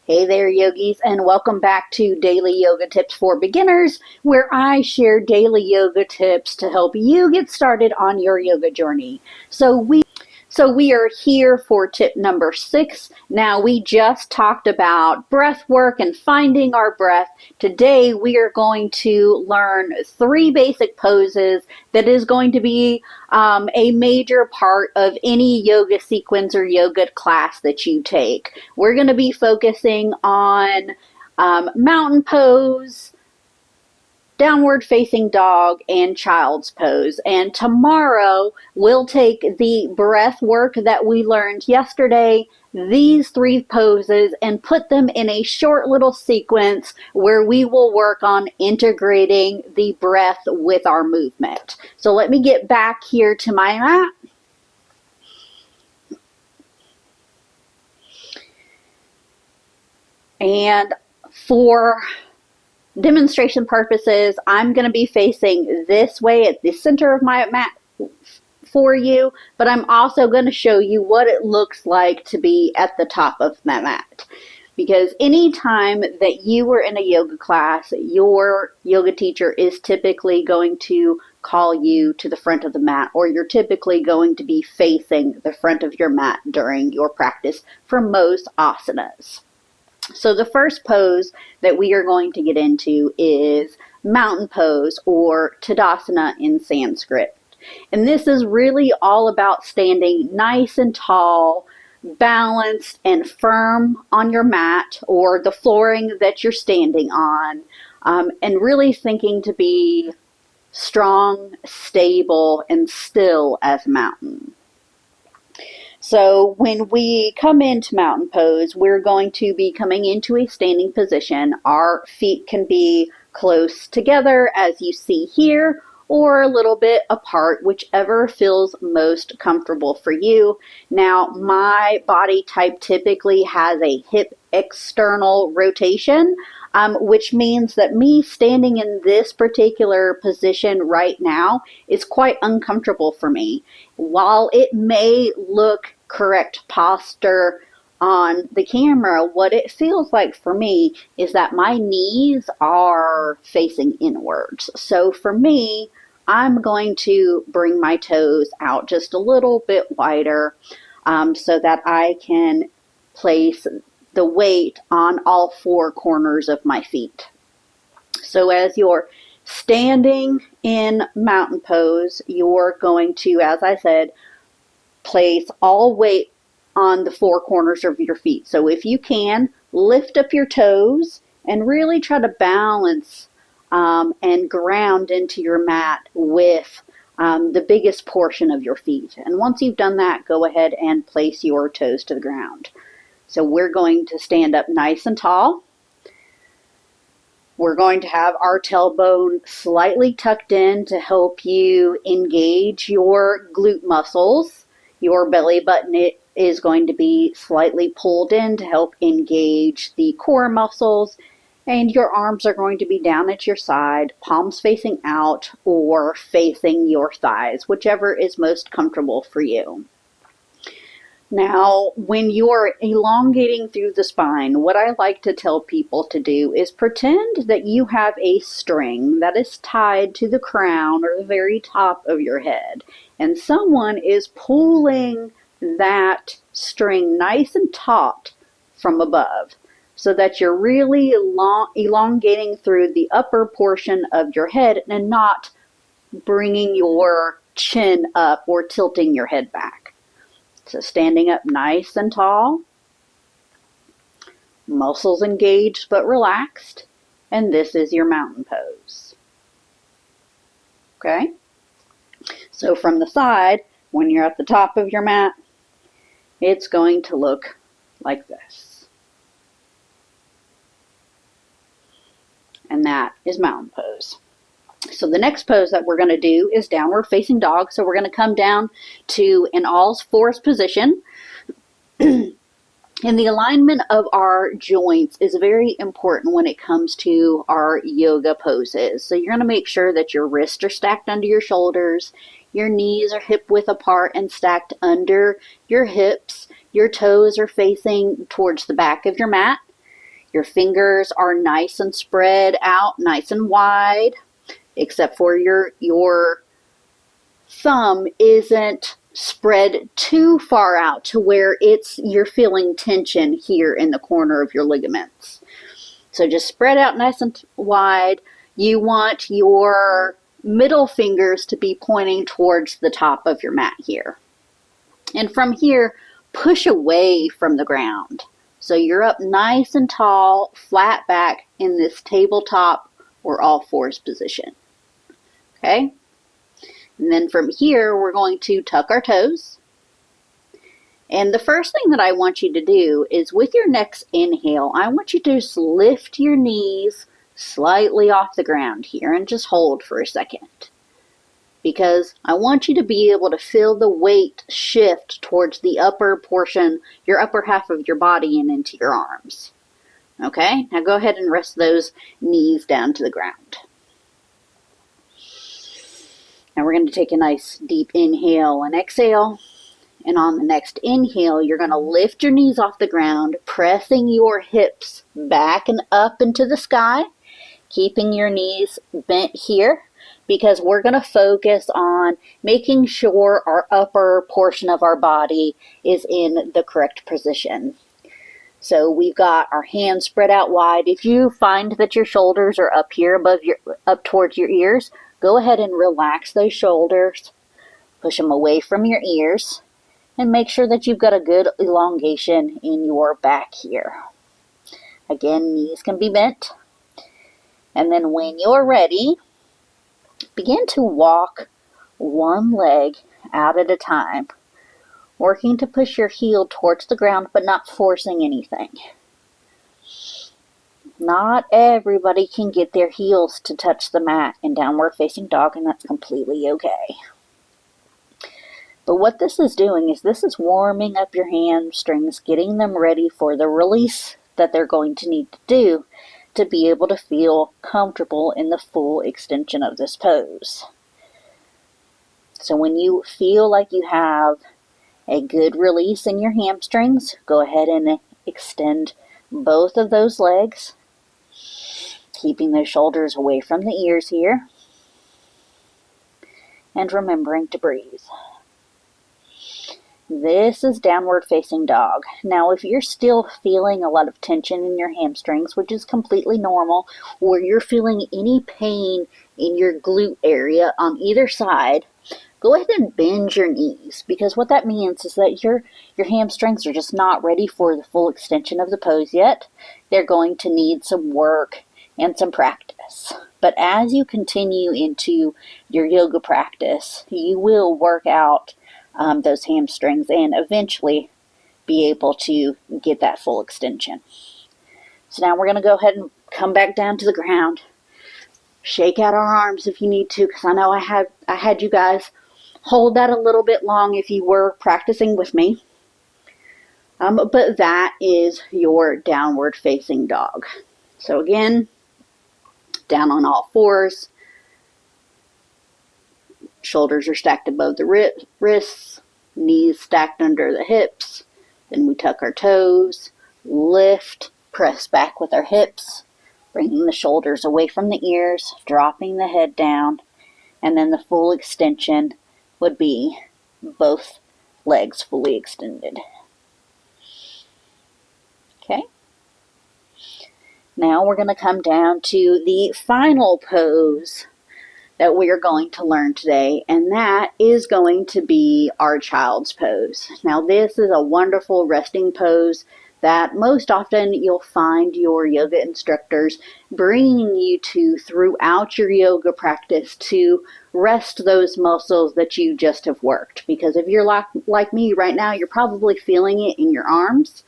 Hey there, yogis, and welcome back to Daily Yoga Tips for Beginners, where I share daily yoga tips to help you get started on your yoga journey. So we are here for tip number 6. Now, we just talked about breath work and finding our breath. Today, we are going to learn 3 basic poses that is going to be a major part of any yoga sequence or yoga class that you take. We're going to be focusing on mountain pose, downward facing dog, and child's pose. And tomorrow we'll take the breath work that we learned yesterday, these 3 poses, and put them in a short little sequence where we will work on integrating the breath with our movement. So let me get back here to my mat. And for demonstration purposes, I'm going to be facing this way at the center of my mat for you, but I'm also going to show you what it looks like to be at the top of my mat. Because anytime that you are in a yoga class, your yoga teacher is typically going to call you to the front of the mat, or you're typically going to be facing the front of your mat during your practice for most asanas. So the first pose that we are going to get into is mountain pose, or Tadasana in Sanskrit. And this is really all about standing nice and tall, balanced and firm on your mat or the flooring that you're standing on, and really thinking to be strong, stable, and still as a mountain. So when we come into mountain pose, we're going to be coming into a standing position. Our feet can be close together, as you see here, or a little bit apart, whichever feels most comfortable for you. Now, my body type typically has a hip external rotation, which means that me standing in this particular position right now is quite uncomfortable for me. While it may look correct posture on the camera, what it feels like for me is that my knees are facing inwards. So for me, I'm going to bring my toes out just a little bit wider, so that I can place the weight on all 4 corners of my feet. So as you're standing in mountain pose, you're going to, as I said, place all weight on the 4 corners of your feet. So if you can, lift up your toes and really try to balance and ground into your mat with the biggest portion of your feet. And once you've done that, go ahead and place your toes to the ground. So we're going to stand up nice and tall. We're going to have our tailbone slightly tucked in to help you engage your glute muscles. Your belly button is going to be slightly pulled in to help engage the core muscles. And your arms are going to be down at your side, palms facing out or facing your thighs, whichever is most comfortable for you. Now, when you're elongating through the spine, what I like to tell people to do is pretend that you have a string that is tied to the crown or the very top of your head, and someone is pulling that string nice and taut from above, so that you're really elongating through the upper portion of your head and not bringing your chin up or tilting your head back. So standing up nice and tall, muscles engaged but relaxed, and this is your mountain pose. Okay? So from the side, when you're at the top of your mat, it's going to look like this. And that is mountain pose. So the next pose that we're going to do is downward facing dog. So we're going to come down to an all fours position. And the alignment of our joints is very important when it comes to our yoga poses. So you're going to make sure that your wrists are stacked under your shoulders, your knees are hip width apart and stacked under your hips, your toes are facing towards the back of your mat, Your fingers are nice and spread out, nice and wide, except for your thumb isn't spread too far out to where you're feeling tension here in the corner of your ligaments. So just spread out nice and wide. You want your middle fingers to be pointing towards the top of your mat here. And from here, push away from the ground. So you're up nice and tall, flat back in this tabletop or all fours position. Okay? And then from here, we're going to tuck our toes. And the first thing that I want you to do is with your next inhale, I want you to just lift your knees slightly off the ground here and just hold for a second. Because I want you to be able to feel the weight shift towards the upper portion, your upper half of your body and into your arms. Okay, now go ahead and rest those knees down to the ground. Now we're going to take a nice deep inhale and exhale. And on the next inhale, you're going to lift your knees off the ground, pressing your hips back and up into the sky, keeping your knees bent here, because we're going to focus on making sure our upper portion of our body is in the correct position. So we've got our hands spread out wide. If you find that your shoulders are up here up towards your ears, go ahead and relax those shoulders, push them away from your ears, and make sure that you've got a good elongation in your back here. Again, knees can be bent. And then when you're ready, begin to walk one leg out at a time, working to push your heel towards the ground but not forcing anything. Not everybody can get their heels to touch the mat in downward facing dog, and that's completely okay. But what this is doing is this is warming up your hamstrings, getting them ready for the release that they're going to need to do to be able to feel comfortable in the full extension of this pose. So when you feel like you have a good release in your hamstrings, go ahead and extend both of those legs, keeping those shoulders away from the ears here, and remembering to breathe. This is downward facing dog. Now, if you're still feeling a lot of tension in your hamstrings, which is completely normal, or you're feeling any pain in your glute area on either side, go ahead and bend your knees, because what that means is that your hamstrings are just not ready for the full extension of the pose yet. They're going to need some work and some practice. But as you continue into your yoga practice, you will work out those hamstrings and eventually be able to get that full extension. So now we're going to go ahead and come back down to the ground. Shake out our arms if you need to, because I know I had you guys hold that a little bit long if you were practicing with me. But that is your downward facing dog. So again, down on all fours. Shoulders are stacked above the wrists, knees stacked under the hips. Then we tuck our toes, lift, press back with our hips, bringing the shoulders away from the ears, dropping the head down, and then the full extension would be both legs fully extended. Okay. Now we're going to come down to the final pose that we are going to learn today, and that is going to be our child's pose. Now this is a wonderful resting pose that most often you'll find your yoga instructors bringing you to throughout your yoga practice to rest those muscles that you just have worked. Because if you're like me right now, you're probably feeling it in your arms.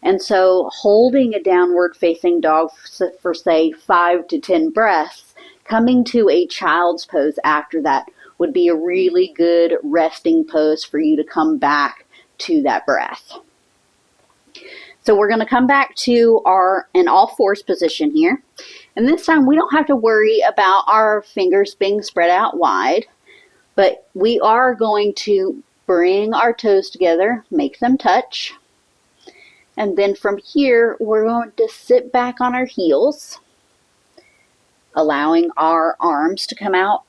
And so holding a downward facing dog for say 5 to 10 breaths, coming to a child's pose after that would be a really good resting pose for you to come back to that breath. So we're going to come back to our in all fours position here. And this time we don't have to worry about our fingers being spread out wide, but we are going to bring our toes together, make them touch. And then from here, we're going to sit back on our heels, allowing our arms to come out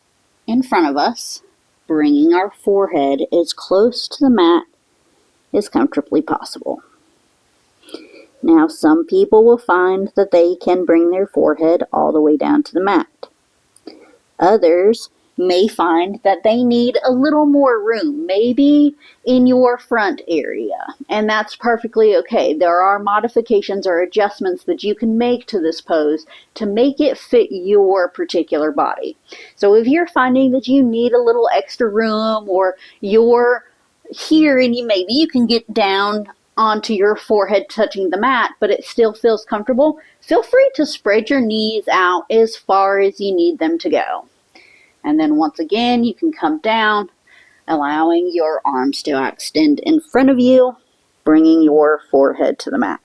in front of us, bringing our forehead as close to the mat as comfortably possible. Now, some people will find that they can bring their forehead all the way down to the mat. Others may find that they need a little more room, maybe in your front area, and that's perfectly okay. There are modifications or adjustments that you can make to this pose to make it fit your particular body. So if you're finding that you need a little extra room, or you're here and maybe you can get down onto your forehead touching the mat, but it still feels comfortable, feel free to spread your knees out as far as you need them to go. And then once again, you can come down, allowing your arms to extend in front of you, bringing your forehead to the mat.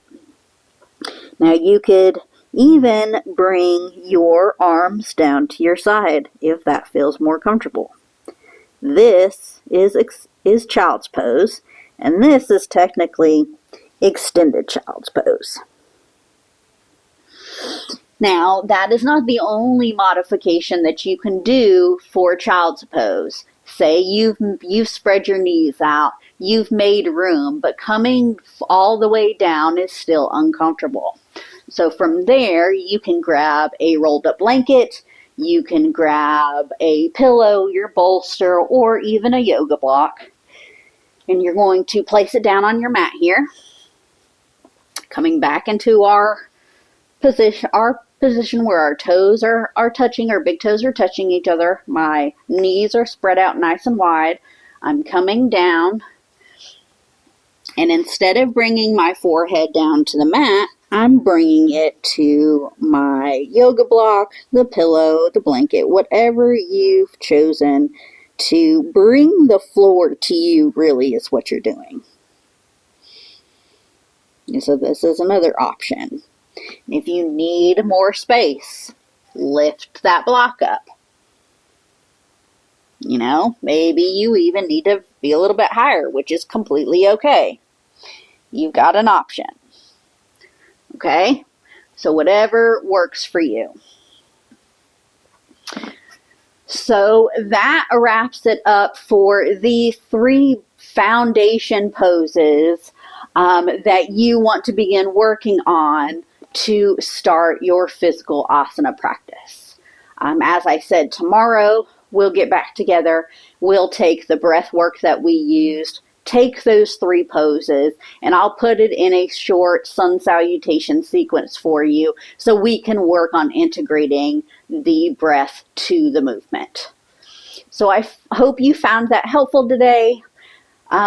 Now you could even bring your arms down to your side if that feels more comfortable. This is child's pose, and this is technically extended child's pose. Now, that is not the only modification that you can do for child's pose. Say you've spread your knees out, you've made room, but coming all the way down is still uncomfortable. So from there, you can grab a rolled up blanket, you can grab a pillow, your bolster, or even a yoga block. And you're going to place it down on your mat here. Coming back into our position where our toes are touching, our big toes are touching each other. My knees are spread out nice and wide. I'm coming down, and instead of bringing my forehead down to the mat, I'm bringing it to my yoga block, the pillow, the blanket, whatever you've chosen to bring the floor to you, really is what you're doing. And so this is another option. If you need more space, lift that block up. Maybe you even need to be a little bit higher, which is completely okay. You've got an option. Okay? So whatever works for you. So that wraps it up for the 3 foundation poses that you want to begin working on to start your physical asana practice. As I said, tomorrow we'll get back together. We'll take the breath work that we used, take those 3 poses, and I'll put it in a short sun salutation sequence for you so we can work on integrating the breath to the movement. So I hope you found that helpful today.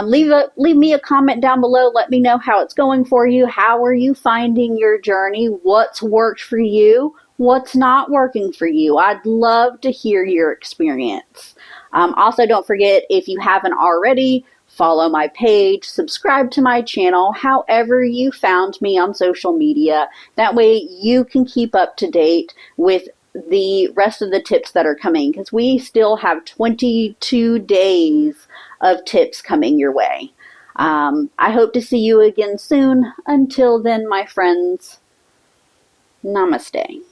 Leave me a comment down below. Let me know how it's going for you. How are you finding your journey? What's worked for you? What's not working for you? I'd love to hear your experience. Also, don't forget, if you haven't already, follow my page, subscribe to my channel, however you found me on social media. That way you can keep up to date with the rest of the tips that are coming, because we still have 22 days of tips coming your way. I hope to see you again soon. Until then, my friends, namaste.